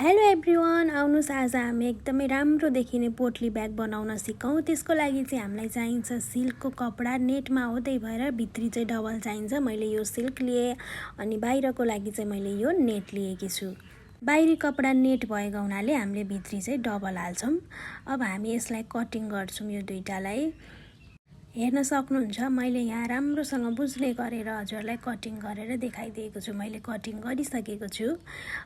Hello everyone, आउनुहोस् आज हामी एकदमै राम्रो देखिने पोटली ब्याग बनाउन सिकौँ। त्यसको लागि चाहिँ हामीलाई चाहिन्छ सिल्कको कपडा। नेटमा हो, त्यही भएर भित्री चाहिँ डबल चाहिन्छ। मैले यो सिल्क लिएँ अनि बाहिरको लागि चाहिँ मैले यो नेट लिएकी छु। बाहिरी कपडा नेट भएको हुनाले हामीले भित्री चाहिँ डबल हाल्छौँ। अब हामी यसलाई कटिङ गर्छौँ। यो दुईटालाई हेर्न सक्नुहुन्छ, मैले यहाँ राम्रोसँग बुझ्ने गरेर हजुरलाई कटिङ गरेर देखाइदिएको छु। मैले कटिङ गरिसकेको छु।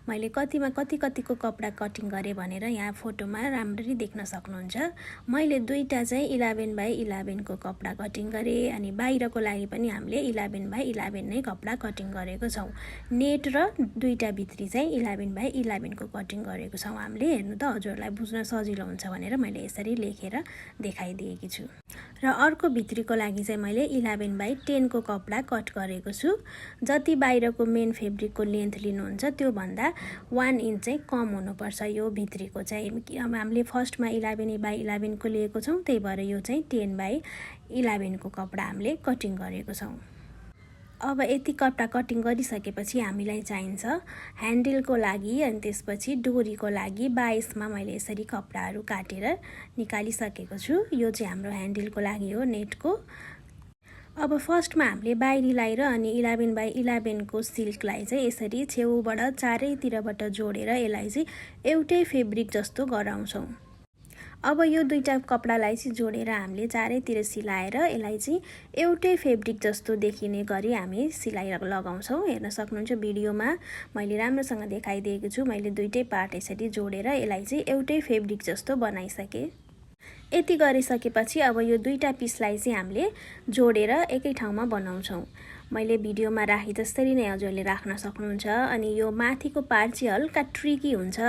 मैले कतिको कपडा कटिङ गरेँ भनेर यहाँ फोटोमा राम्ररी देख्न सक्नुहुन्छ। मैले दुईटा चाहिँ 11 बाई 11 को कपडा कटिङ गरेँ अनि बाहिरको लागि पनि हामीले 11 बाई 11 नै कपडा कटिङ गरेको छौँ। नेट र दुईटा भित्री चाहिँ 11 बाई 11 को कटिङ गरेको छौँ हामीले। हेर्नु त, हजुरलाई बुझ्न सजिलो हुन्छ भनेर मैले यसरी लेखेर देखाइदिएकी छु। र अर्को भित्रीको लागि चाहिँ मैले 11 बाई 10 को कपडा कट गरेको छु। जति बाहिरको मेन फेब्रिकको लेन्थ लिनुहुन्छ त्यो भन्दा 1 इन्च चाहिँ कम हुनुपर्छ यो भित्रीको चाहिँ। अब हामीले फर्स्टमा 11 बाई 11 को लिएको छौँ, त्यही भएर यो चाहिँ 10 बाई 11 को कपडा हामीले कटिङ गरेको छौँ। अब यति कपडा कटिङ गरिसकेपछि हामीलाई चाहिन्छ ह्यान्डलको लागि अनि त्यसपछि डोरीको लागि। 22 मा मैले यसरी कपडाहरू काटेर निकालिसकेको छु। यो चाहिँ हाम्रो ह्यान्डलको लागि हो, नेटको। अब फर्स्टमा हामीले बाहिरीलाई र अनि 11 बाई 11 को सिल्कलाई चाहिँ यसरी छेउबाट चारैतिरबाट जोडेर यसलाई चाहिँ एउटै फेब्रिक जस्तो गराउँछौँ। अब यो दुईटा कपडालाई चाहिँ जोडेर हामीले चारैतिर सिलाएर यसलाई चाहिँ एउटै फेब्रिक जस्तो देखिने गरी हामी सिलाइ लगाउँछौँ। हेर्न सक्नुहुन्छ भिडियोमा मैले राम्रोसँग देखाइदिएको छु। मैले दुईटै पार्ट यसरी जोडेर यसलाई चाहिँ एउटै फेब्रिक जस्तो बनाइसकेँ। यति गरिसकेपछि अब यो दुईटा पिसलाई चाहिँ हामीले जोडेर एकै ठाउँमा बनाउँछौँ। मैले भिडियोमा राखे जसरी नै हजुरले राख्न सक्नुहुन्छ। अनि यो माथिको पार्ट चाहिँ हल्का ट्रिकी हुन्छ।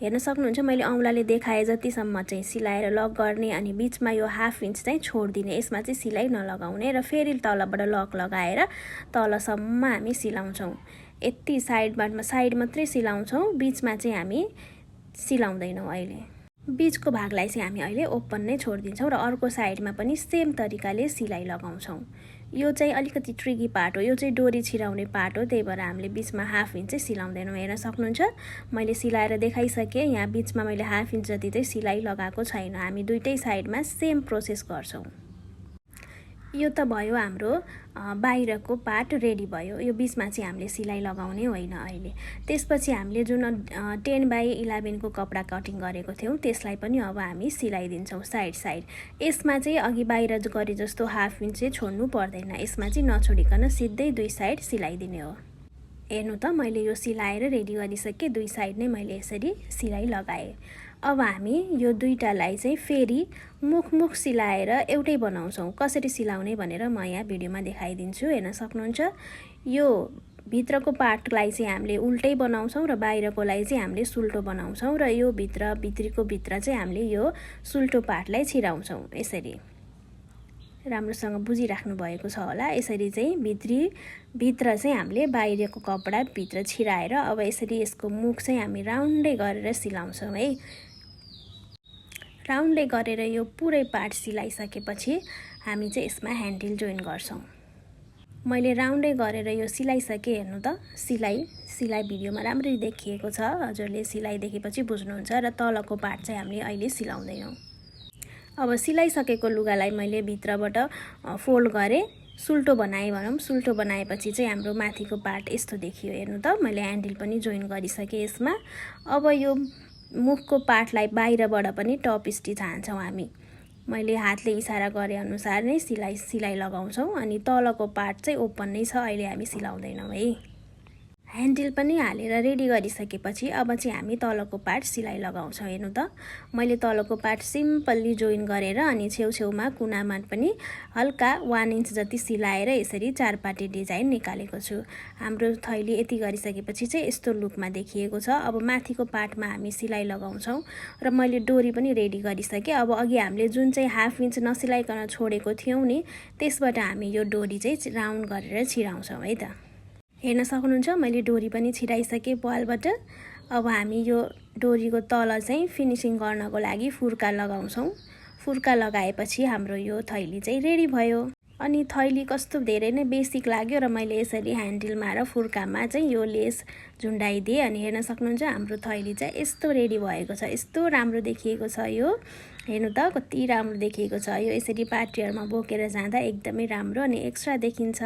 हेर्न सक्नुहुन्छ, मैले औँलाले देखाए जतिसम्म चाहिँ सिलाएर लक गर्ने अनि बिचमा यो हाफ इन्च चाहिँ छोडिदिने। यसमा चाहिँ सिलाइ नलगाउने र फेरि तलबाट लक लगाएर तलसम्म हामी सिलाउँछौँ। यति साइड मात्रै सिलाउँछौँ, बिचमा चाहिँ हामी सिलाउँदैनौँ। अहिले बिचको भागलाई चाहिँ हामी अहिले ओपन नै छोडिदिन्छौँ र अर्को साइडमा पनि सेम तरिकाले सिलाइ लगाउँछौँ। यो चाहिँ अलिकति ट्रिकी पार्ट हो, यो चाहिँ डोरी छिराउने पार्ट हो, त्यही भएर हामीले बिचमा हाफ इन्च चाहिँ सिलाउँदैनौँ। हेर्न सक्नुहुन्छ, मैले सिलाएर देखाइसकेँ। यहाँ बिचमा मैले हाफ इन्च जति चाहिँ सिलाइ लगाएको छैन। हामी दुईटै साइडमा सेम प्रोसेस गर्छौँ। यो त भयो हाम्रो बाहिरको पार्ट रेडी भयो। यो बिचमा चाहिँ हामीले सिलाइ लगाउने होइन अहिले। त्यसपछि हामीले जुन 10 बाई 11 को कपडा कटिङ गरेको थियौँ त्यसलाई पनि अब हामी सिलाइदिन्छौँ साइड। यसमा चाहिँ अघि बाहिर गरे जस्तो हाफ इन्च चाहिँ छोड्नु पर्दैन। यसमा चाहिँ नछोडिकन सिधै दुई साइड सिलाइदिने हो। हेर्नु त, मैले यो सिलाएर रेडी गरिसकेँ। दुई साइड नै मैले यसरी सिलाइ लगाएँ। अब हामी यो दुईटालाई चाहिँ फेरि मुख सिलाएर एउटै बनाउँछौँ। कसरी सिलाउने भनेर म यहाँ भिडियोमा देखाइदिन्छु। हेर्न सक्नुहुन्छ, यो भित्रको पार्टलाई चाहिँ हामीले उल्टै बनाउँछौँ र बाहिरकोलाई चाहिँ हामीले सुल्टो बनाउँछौँ र यो भित्रीको भित्र चाहिँ हामीले यो सुल्टो पार्टलाई छिराउँछौँ। यसरी राम्रोसँग बुझिराख्नु भएको छ होला। यसरी चाहिँ भित्र चाहिँ हामीले बाहिरको कपडा भित्र छिराएर अब यसरी यसको मुख चाहिँ हामी राउन्डै गरेर सिलाउँछौँ है। राउन्डै गरेर यो पुरै पार्ट सिलाइसकेपछि हामी चाहिँ यसमा ह्यान्डल जोइन गर्छौँ। मैले राउन्डै गरेर यो सिलाइसकेँ। हेर्नु त, सिलाइ भिडियोमा राम्ररी देखिएको छ। हजुरले सिलाइ देखेपछि बुझ्नुहुन्छ। र तलको पार्ट चाहिँ हामीले अहिले सिलाउँदैनौँ। अब सिलाइसकेको लुगालाई मैले भित्रबाट फोल्ड गरेँ, सुल्टो बनाएँ भनौँ। सुल्टो बनाएपछि चाहिँ हाम्रो माथिको पार्ट यस्तो देखियो। हेर्नु त, मैले ह्यान्डल पनि जोइन गरिसकेँ यसमा। अब यो मुखको पार्टलाई बाहिरबाट पनि टप स्टिच हान्छौँ हामी। मैले हातले इसारा गरे अनुसार नै सिलाइ लगाउँछौँ। अनि तलको पार्ट चाहिँ ओपन नै छ, अहिले हामी सिलाउँदैनौँ है। ह्यान्डल पनि हालेर रेडी गरिसकेपछि अब चाहिँ हामी तलको पार्ट सिलाइ लगाउँछौँ। हेर्नु त, मैले तलको पार्ट सिम्पल्ली जोइन गरेर अनि छेउछेउमा कुनामा पनि हल्का 1 इन्च जति सिलाएर यसरी चारपाटे डिजाइन निकालेको छु। हाम्रो थैली यति गरिसकेपछि चाहिँ यस्तो लुकमा देखिएको छ। अब माथिको पार्टमा हामी सिलाइ लगाउँछौँ र मैले डोरी पनि रेडी गरिसकेँ। अब अघि हामीले जुन चाहिँ हाफ इन्च नसिलाइकन छोडेको थियौँ नि, त्यसबाट हामी यो डोरी चाहिँ राउन्ड गरेर छिराउँछौँ है त। हेर्न सक्नुहुन्छ, मैले डोरी पनि छिराइसकेँ पालबाट। अब हामी यो डोरीको तल चाहिँ फिनिसिङ गर्नको लागि फुर्का लगाउँछौँ। फुर्का लगाएपछि हाम्रो यो थैली चाहिँ रेडी भयो। अनि थैली कस्तो धेरै नै बेसिक लाग्यो र मैले यसरी ह्यान्डलमा र फुर्कामा चाहिँ यो लेस झुन्डाइदिएँ अनि हेर्न सक्नुहुन्छ हाम्रो थैली चाहिँ यस्तो रेडी भएको छ। यस्तो राम्रो देखिएको छ यो। हेर्नु त कति राम्रो देखिएको छ यो। यसरी पार्टीहरुमा बोकेर जाँदा एकदमै राम्रो अनि एक्स्ट्रा देखिन्छ।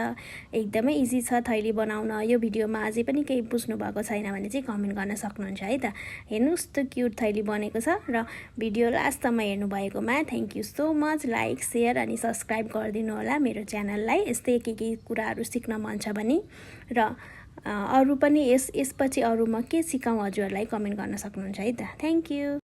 एकदमै इजी छ थैली बनाउन। यो भिडियोमा अझै पनि केही बुझ्नु भएको छैन भने चाहिँ कमेन्ट गर्न सक्नुहुन्छ है त। हेर्नुस् त क्युट थैली बनेको छ र भिडियो लास्टसम्म हेर्नु भएकोमा thank you so much. Like share अनि सब्स्क्राइब गरिदिनु होला मेरो च्यानललाई। यस्तै के कुराहरु सिक्न मन छ भने र अरु पनि यसपछि अरुमा के सिकाउँ हजुरहरुलाई कमेन्ट गर्न सक्नुहुन्छ है त। Thank you.